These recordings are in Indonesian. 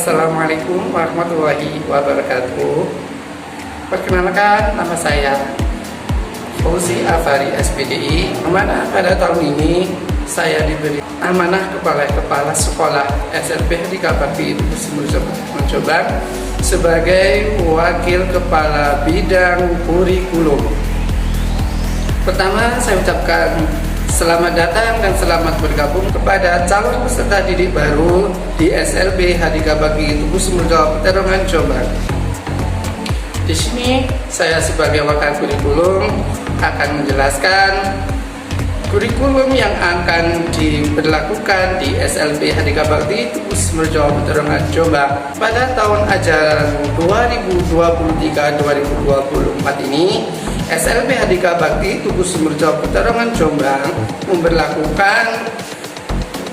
Assalamualaikum warahmatullahi wabarakatuh. Perkenalkan, nama saya Fauzi Afari SPDI. Amanah pada tahun ini saya diberi amanah kepala sekolah SLB Hadika Bakti Jombang sebagai wakil kepala bidang kurikulum. Pertama, saya ucapkan selamat datang dan selamat bergabung kepada calon peserta didik baru di SLB Hadika Bakti Peterongan Jombang. Di sini saya sebagai wakil kurikulum akan menjelaskan kurikulum yang akan diberlakukan di SLB Hadika Bakti Peterongan Jombang pada tahun ajaran 2023-2024 ini. SLB Hadika Bakti Peterongan Jombang memberlakukan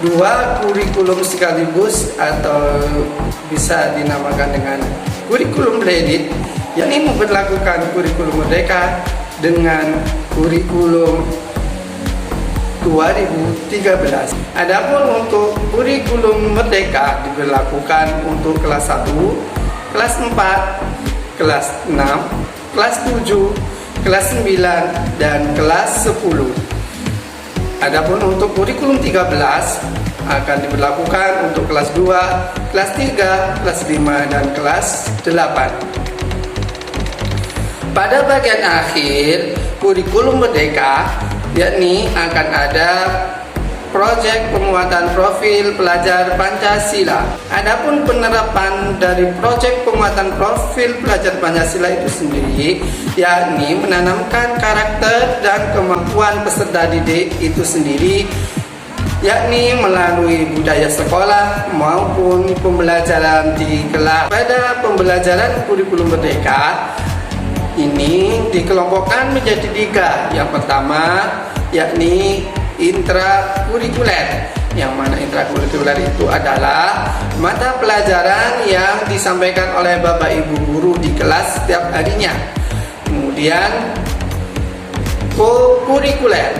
dua kurikulum sekaligus atau bisa dinamakan dengan kurikulum blended, yakni memberlakukan kurikulum merdeka dengan kurikulum 2013. Adapun untuk kurikulum merdeka diberlakukan untuk kelas 1, kelas 4, kelas 6, kelas 7, kelas 9, dan kelas 10. Adapun untuk kurikulum 13 akan diberlakukan untuk kelas 2, kelas 3, kelas 5, dan kelas 8. Pada bagian akhir kurikulum merdeka, yakni akan ada proyek penguatan profil pelajar Pancasila. Adapun penerapan dari proyek penguatan profil pelajar Pancasila itu sendiri, yakni menanamkan karakter dan kemampuan peserta didik itu sendiri, yakni melalui budaya sekolah maupun pembelajaran di kelas. Pada pembelajaran kurikulum merdeka ini dikelompokkan menjadi 3. Yang pertama yakni intrakurikuler, yang mana intrakurikuler itu adalah mata pelajaran yang disampaikan oleh Bapak Ibu guru di kelas setiap harinya. Kemudian kokurikuler,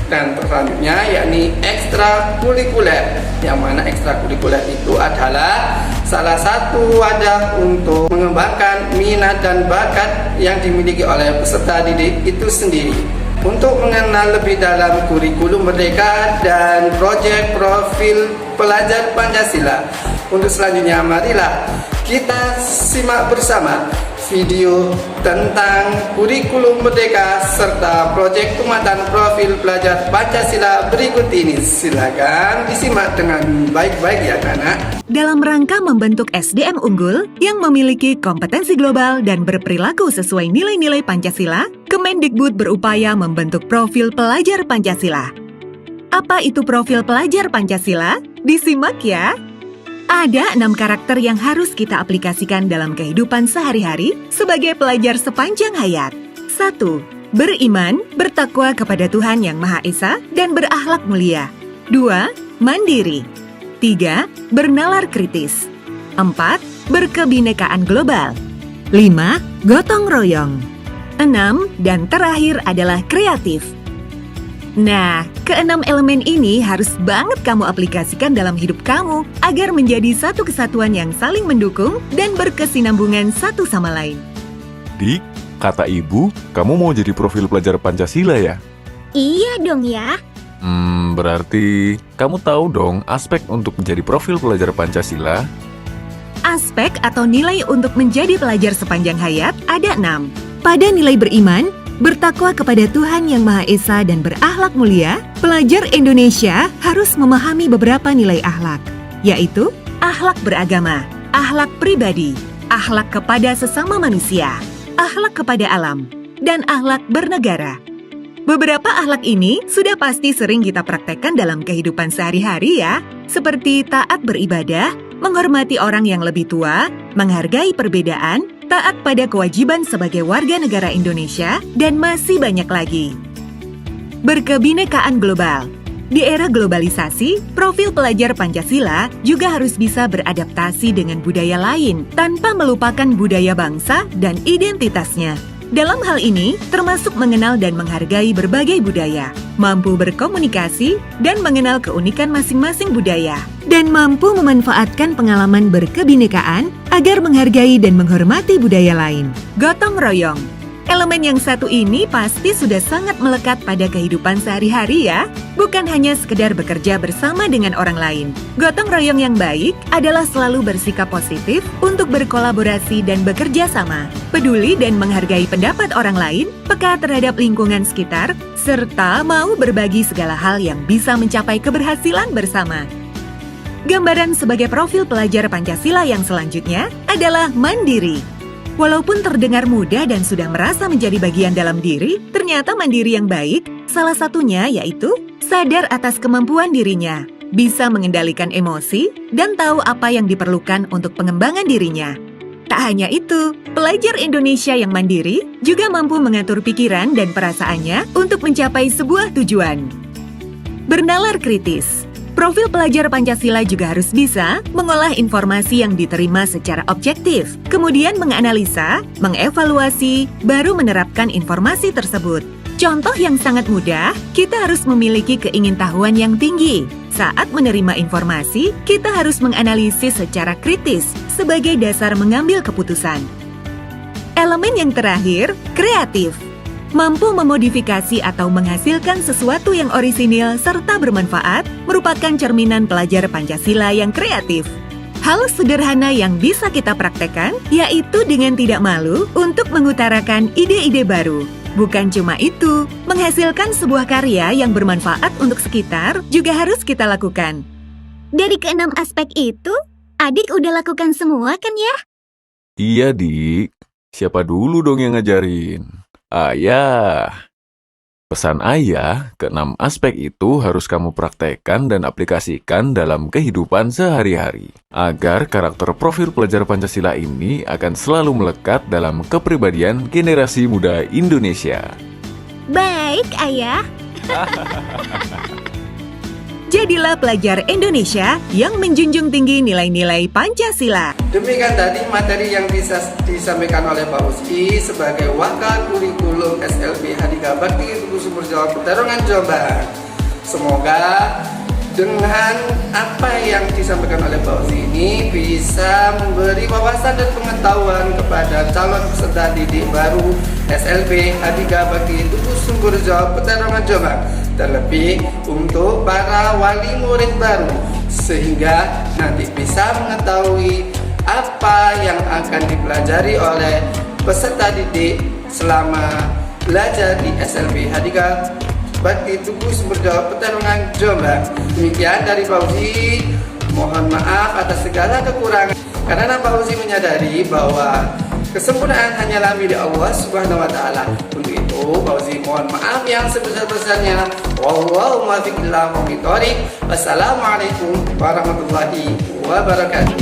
dan selanjutnya yakni ekstrakurikuler, yang mana ekstrakurikuler itu adalah salah satu wadah untuk mengembangkan minat dan bakat yang dimiliki oleh peserta didik itu sendiri. Untuk mengenal lebih dalam kurikulum merdeka dan proyek profil pelajar Pancasila, untuk selanjutnya marilah kita simak bersama video tentang kurikulum merdeka serta proyek penguatan profil pelajar Pancasila berikut ini. Silakan disimak dengan baik-baik ya anak. Dalam rangka membentuk SDM unggul yang memiliki kompetensi global dan berperilaku sesuai nilai-nilai Pancasila, Kemendikbud berupaya membentuk profil pelajar Pancasila. Apa itu profil pelajar Pancasila? Disimak ya. Ada 6 karakter yang harus kita aplikasikan dalam kehidupan sehari-hari sebagai pelajar sepanjang hayat. 1. Beriman, bertakwa kepada Tuhan Yang Maha Esa, dan berakhlak mulia. 2. Mandiri. 3. Bernalar kritis. 4. Berkebinekaan global. 5. Gotong royong. 6. Dan terakhir adalah kreatif. Nah, ke-6 elemen ini harus banget kamu aplikasikan dalam hidup kamu agar menjadi satu kesatuan yang saling mendukung dan berkesinambungan satu sama lain. Dik, kata ibu, kamu mau jadi profil pelajar Pancasila ya? Iya dong ya. Berarti kamu tahu dong aspek untuk menjadi profil pelajar Pancasila? Aspek atau nilai untuk menjadi pelajar sepanjang hayat ada 6. Pada nilai beriman, bertakwa kepada Tuhan Yang Maha Esa, dan berakhlak mulia, pelajar Indonesia harus memahami beberapa nilai akhlak, yaitu akhlak beragama, akhlak pribadi, akhlak kepada sesama manusia, akhlak kepada alam, dan akhlak bernegara. Beberapa akhlak ini sudah pasti sering kita praktekkan dalam kehidupan sehari-hari ya, seperti taat beribadah, menghormati orang yang lebih tua, menghargai perbedaan, taat pada kewajiban sebagai warga negara Indonesia, dan masih banyak lagi. Berkebinekaan global. Di era globalisasi, profil pelajar Pancasila juga harus bisa beradaptasi dengan budaya lain tanpa melupakan budaya bangsa dan identitasnya. Dalam hal ini, termasuk mengenal dan menghargai berbagai budaya, mampu berkomunikasi dan mengenal keunikan masing-masing budaya, dan mampu memanfaatkan pengalaman berkebinekaan agar menghargai dan menghormati budaya lain. Gotong royong. Elemen yang satu ini pasti sudah sangat melekat pada kehidupan sehari-hari ya. Bukan hanya sekedar bekerja bersama dengan orang lain. Gotong royong yang baik adalah selalu bersikap positif untuk berkolaborasi dan bekerja sama. Peduli dan menghargai pendapat orang lain, peka terhadap lingkungan sekitar, serta mau berbagi segala hal yang bisa mencapai keberhasilan bersama. Gambaran sebagai profil pelajar Pancasila yang selanjutnya adalah mandiri. Walaupun terdengar mudah dan sudah merasa menjadi bagian dalam diri, ternyata mandiri yang baik, salah satunya yaitu sadar atas kemampuan dirinya, bisa mengendalikan emosi, dan tahu apa yang diperlukan untuk pengembangan dirinya. Tak hanya itu, pelajar Indonesia yang mandiri juga mampu mengatur pikiran dan perasaannya untuk mencapai sebuah tujuan. Bernalar kritis. Profil pelajar Pancasila juga harus bisa mengolah informasi yang diterima secara objektif, kemudian menganalisa, mengevaluasi, baru menerapkan informasi tersebut. Contoh yang sangat mudah, kita harus memiliki keingintahuan yang tinggi. Saat menerima informasi, kita harus menganalisis secara kritis sebagai dasar mengambil keputusan. Elemen yang terakhir, kreatif. Mampu memodifikasi atau menghasilkan sesuatu yang orisinil serta bermanfaat merupakan cerminan pelajar Pancasila yang kreatif. Hal sederhana yang bisa kita praktekkan yaitu dengan tidak malu untuk mengutarakan ide-ide baru. Bukan cuma itu, menghasilkan sebuah karya yang bermanfaat untuk sekitar juga harus kita lakukan. Dari keenam aspek itu, adik udah lakukan semua kan ya? Iya, Dik. Siapa dulu dong yang ngajarin? Ayah. Pesan ayah, keenam aspek itu harus kamu praktekkan dan aplikasikan dalam kehidupan sehari-hari. Agar karakter profil pelajar Pancasila ini akan selalu melekat dalam kepribadian generasi muda Indonesia. Baik, Ayah. Jadilah pelajar Indonesia yang menjunjung tinggi nilai-nilai Pancasila. Demikian tadi materi yang bisa disampaikan oleh Pak Uski sebagai Wakil Kurikulum SLB Hadika Bakti Tugu Sumber Jawab Petarungan Jombang. Semoga dengan apa yang disampaikan oleh Pak Uski ini bisa memberi wawasan dan pengetahuan kepada calon peserta didik baru SLB Hadika Bakti Tugu Sumber Jawab Petarungan Jombang. Terlebih untuk para wali murid baru sehingga nanti bisa mengetahui apa yang akan dipelajari oleh peserta didik selama belajar di SLB Hadika Bakti Tugu Sumber Jawab Petarungan Jombang. Demikian dari Fauzi, mohon maaf atas segala kekurangan karena Pak Fauzi menyadari bahwa kesempurnaan hanyalah milik Allah Subhanahu wa taala. Untuk itu Fauzi mohon maaf yang sebesar-besarnya. Wallahu muwaffiq ila aqwamit thoriq. Wassalamualaikum warahmatullahi wabarakatuh.